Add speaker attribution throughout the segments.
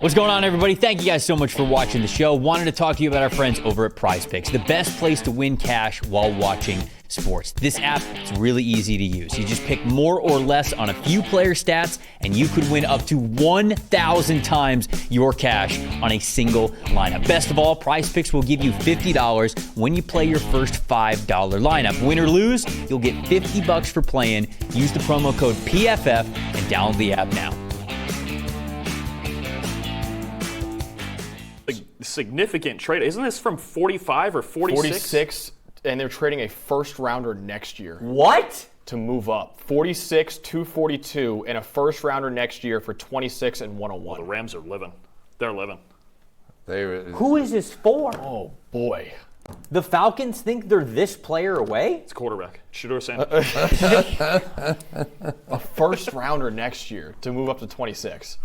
Speaker 1: What's going on, everybody? Thank you guys so much for watching the show. Wanted to talk to you about our friends over at Prize Picks, the best place to win cash while watching sports. This app is really easy to use. You just pick more or less on a few player stats, and you could win up to 1,000 times your cash on a single lineup. Best of all, Prize Picks will give you $50 when you play your first $5 lineup. Win or lose, you'll get $50 for playing. Use the promo code PFF and download the app now.
Speaker 2: Significant trade. Isn't this from 45 or 46?
Speaker 3: 46, and they're trading a first rounder next year.
Speaker 1: What?
Speaker 3: To move up. 46, 242, and a first rounder next year for 26 and 101.
Speaker 2: Well, the Rams are living. They're living.
Speaker 1: Who is this for?
Speaker 3: Oh, boy.
Speaker 1: The Falcons think they're this player away?
Speaker 2: It's quarterback. Shedeur Sanders.
Speaker 3: A first rounder next year to move up to 26.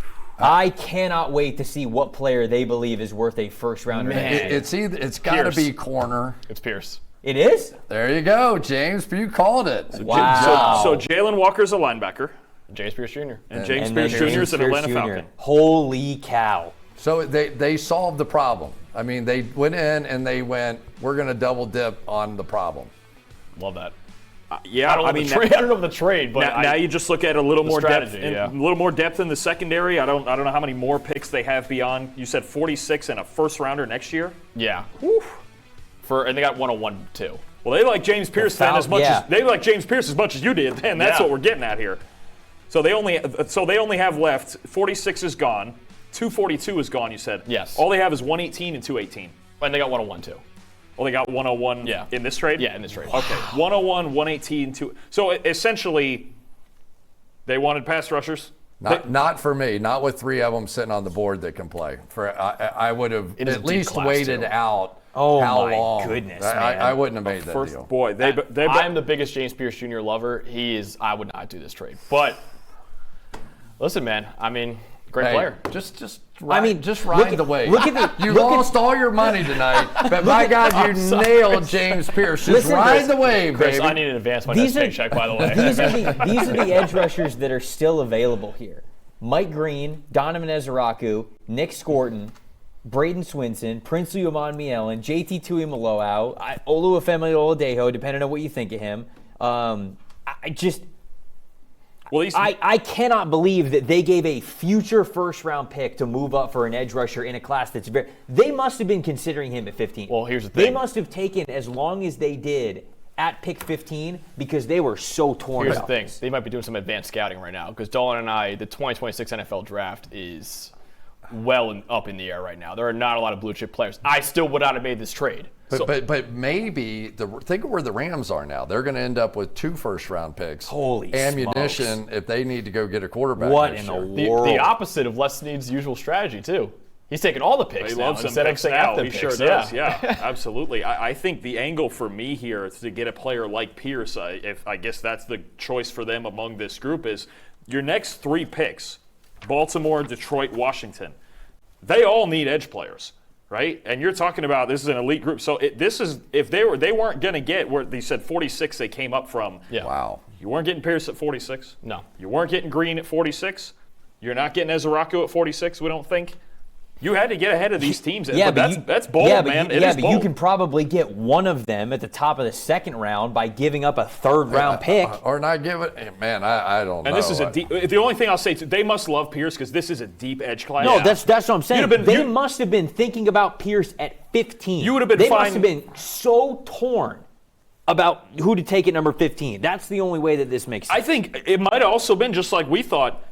Speaker 1: I cannot wait to see what player they believe is worth a first rounder.
Speaker 4: It's got to be corner.
Speaker 3: It's Pearce.
Speaker 1: It is?
Speaker 4: There you go, James. You called it.
Speaker 1: Wow.
Speaker 2: So Jalen Walker's a linebacker.
Speaker 3: James Pearce Jr.
Speaker 2: And James Pearce Jr. is an Atlanta Falcon.
Speaker 1: Holy cow.
Speaker 4: So they solved the problem. I mean, they went in and they went, we're going to double dip on the problem.
Speaker 3: Love that.
Speaker 2: Yeah,
Speaker 3: I don't know the trade, but
Speaker 2: now you just look at a little more depth,
Speaker 3: yeah.
Speaker 2: a little more depth in the secondary. I don't know how many more picks they have beyond. You said 46 and a first rounder next year.
Speaker 3: Yeah. And they got 101 too.
Speaker 2: Well, they like James Pearce as much as you did. Then that's what we're getting at here. So they only have left 46 is gone, 242 is gone. You said
Speaker 3: yes.
Speaker 2: All they have is 118 and 218.
Speaker 3: And they got 101 too. Well,
Speaker 2: they got 101 in this trade?
Speaker 3: Yeah, in this trade.
Speaker 2: Wow. Okay, 101, 118, 2. So essentially, they wanted pass rushers?
Speaker 4: Not for me. Not with three of them sitting on the board that can play. I would have at least waited out how long.
Speaker 1: Oh, my goodness,
Speaker 4: I wouldn't have made that deal.
Speaker 2: Boy,
Speaker 3: I'm the biggest James Pearce Jr. lover. I would not do this trade. But, listen, man, I mean, great player.
Speaker 4: Just ride the wave. You
Speaker 1: look
Speaker 4: lost all your money tonight, but my God, you nailed James Pearce. Just ride the wave,
Speaker 3: Chris,
Speaker 4: baby.
Speaker 3: I need to advance my next paycheck, by the way.
Speaker 1: These are the edge rushers that are still available here. Mike Green, Donovan Ezeraku, Nick Scorton, Braden Swinson, Prince Umanmielen, JT Tuimoloau, Oluwafemi Oladejo, depending on what you think of him. I cannot believe that they gave a future first-round pick to move up for an edge rusher in a class that's very. They must have been considering him at 15.
Speaker 3: Well, here's the thing.
Speaker 1: They must have taken as long as they did at pick 15 because they were so torn.
Speaker 3: Here's the thing. They might be doing some advanced scouting right now because Dalton and I, the 2026 NFL draft is up in the air right now. There are not a lot of blue-chip players. I still would not have made this trade.
Speaker 4: But maybe think of where the Rams are now. They're going to end up with 2 first-round picks.
Speaker 1: Holy
Speaker 4: ammunition
Speaker 1: smokes.
Speaker 4: if they need to go get a quarterback.
Speaker 1: What in the world?
Speaker 3: The opposite of Les Snead's usual strategy too. He's taking all the picks now instead of saying after picks.
Speaker 2: He sure does. Yeah, absolutely. I think the angle for me here is to get a player like Pearce. I guess that's the choice for them among this group is your next 3 picks: Baltimore, Detroit, Washington. They all need edge players. Right, and you're talking about this is an elite group. So if they weren't going to get where they said 46, they came up from.
Speaker 3: Yeah.
Speaker 4: Wow.
Speaker 2: You weren't getting Pearce at 46.
Speaker 3: No.
Speaker 2: You weren't getting Green at 46. You're not getting Ezeraku at 46. We don't think. You had to get ahead of these teams.
Speaker 1: Yeah,
Speaker 2: but that's bold, man. It is bold.
Speaker 1: You can probably get one of them at the top of the second round by giving up a third-round pick.
Speaker 4: Or not give it. Man, I don't know.
Speaker 2: And this is the only thing I'll say, they must love Pearce because this is a deep edge class.
Speaker 1: No, that's what I'm saying. They must have been thinking about Pearce at 15.
Speaker 2: You would have been
Speaker 1: They must have been so torn about who to take at number 15. That's the only way that this makes sense.
Speaker 2: I think it might have also been just like we thought.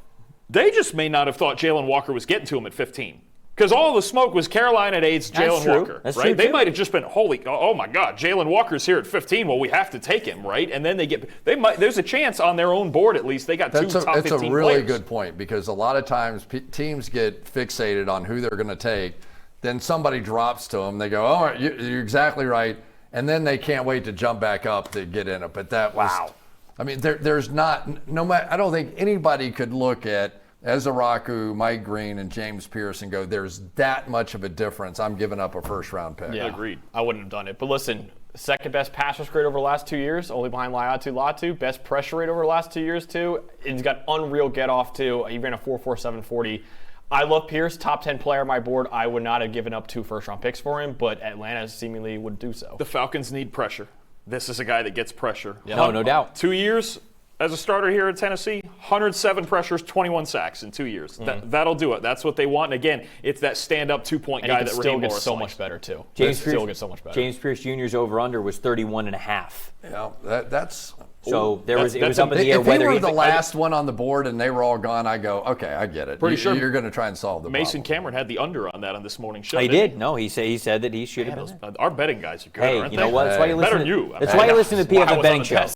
Speaker 2: They just may not have thought Jalen Walker was getting to him at 15. Because all the smoke was Carolina at AIDS, Jalen Walker,
Speaker 1: That's
Speaker 2: right?
Speaker 1: True
Speaker 2: they
Speaker 1: too.
Speaker 2: might have just been, oh my God, Jalen Walker's here at 15. Well, we have to take him, right? And then there's a chance on their own board at least. They got 2 top 15 players.
Speaker 4: That's a really good point because a lot of times teams get fixated on who they're going to take. Then somebody drops to them. They go, oh, you're exactly right. And then they can't wait to jump back up to get in it. But that was,
Speaker 1: wow.
Speaker 4: I mean, there's not, no matter, I don't think anybody could look at Ezeraku, Mike Green, and James Pearce and go, there's that much of a difference. I'm giving up a first-round pick.
Speaker 3: Yeah,
Speaker 2: agreed.
Speaker 3: I wouldn't have done it. But listen, second best pass rush grade over the last 2 years, only behind Latu. Best pressure rate over the last 2 years, too. And he's got unreal get-off, too. He ran a 4.47 40. I love Pearce, top 10 player on my board. I would not have given up 2 first-round picks for him, but Atlanta seemingly would do so.
Speaker 2: The Falcons need pressure. This is a guy that gets pressure.
Speaker 1: No doubt.
Speaker 2: 2 years as a starter here in Tennessee, 107 pressures, 21 sacks in 2 years. That'll do it. That's what they want. And again, it's that stand-up 2-point guy that
Speaker 3: still
Speaker 2: Raheem
Speaker 3: gets
Speaker 2: Morris
Speaker 3: so
Speaker 2: likes.
Speaker 3: much better, too.
Speaker 1: James
Speaker 3: still
Speaker 1: Pearce,
Speaker 3: gets so much better.
Speaker 1: James Pearce Jr.'s over-under was 31.5.
Speaker 4: Yeah, that's.
Speaker 1: So it was
Speaker 2: that's
Speaker 1: up in the air
Speaker 4: If he
Speaker 1: whether
Speaker 4: were
Speaker 1: he
Speaker 4: the last one on the board and they were all gone, I go, okay, I get it.
Speaker 2: Pretty sure
Speaker 4: you're going to try and solve the
Speaker 2: Mason
Speaker 4: problem.
Speaker 2: Cameron had the under on that on this morning's show.
Speaker 1: He
Speaker 2: didn't
Speaker 1: did. No, he said that he should have been there.
Speaker 2: Our betting guys are good,
Speaker 1: Hey,
Speaker 2: aren't
Speaker 1: you
Speaker 2: they?
Speaker 1: know what? That's why you listen
Speaker 2: Better
Speaker 1: to,
Speaker 2: than you.
Speaker 1: That's why you listen to
Speaker 2: Wow, I
Speaker 1: PFF
Speaker 2: was
Speaker 1: betting
Speaker 2: on the
Speaker 1: show.
Speaker 2: test.